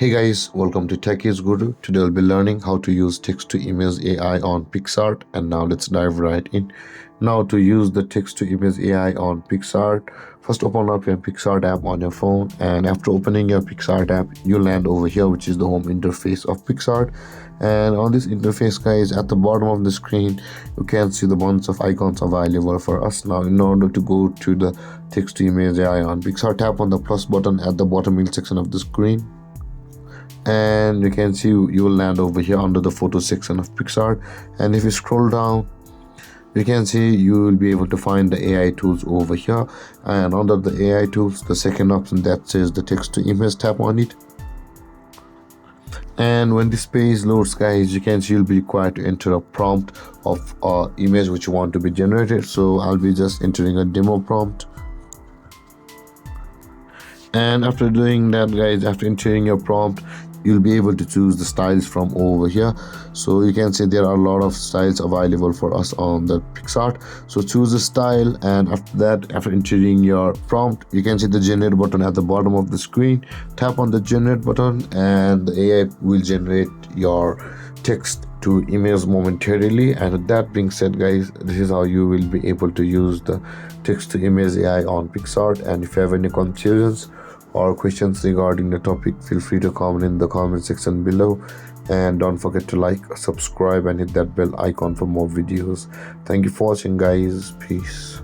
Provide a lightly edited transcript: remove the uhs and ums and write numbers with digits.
Hey guys, welcome to Techies Guru. Today we'll be learning how to use text-to-image AI on Picsart, and now let's dive right in. Now to use the text-to-image AI on Picsart, first open up your Picsart app on your phone, and after opening your Picsart app, you land over here, which is the home interface of Picsart. And on this interface, guys, at the bottom of the screen, you can see the bunch of icons available for us. Now, in order to go to the text-to-image AI on Picsart, tap on the plus button at the bottom middle section of the screen, and you can see you will land over here under the photo section of Picsart. And if you scroll down, you can see you will be able to find the AI tools over here, and under the AI tools, the second option that says the text to image, tap on it. And when this page loads, guys, you can see you'll be required to enter a prompt of image which you want to be generated. So I'll be just entering a demo prompt. And after doing that, guys, after entering your prompt, you'll be able to choose the styles from over here. So you can see there are a lot of styles available for us on the Picsart. So choose a style, and after that, after entering your prompt, you can see the generate button at the bottom of the screen. Tap on the generate button and the AI will generate your text to image momentarily. And with that being said, guys, this is how you will be able to use the text to image AI on Picsart. And if you have any confusions or questions regarding the topic, feel free to comment in the comment section below, and don't forget to like, subscribe, and hit that bell icon for more videos. Thank you for watching, guys. Peace.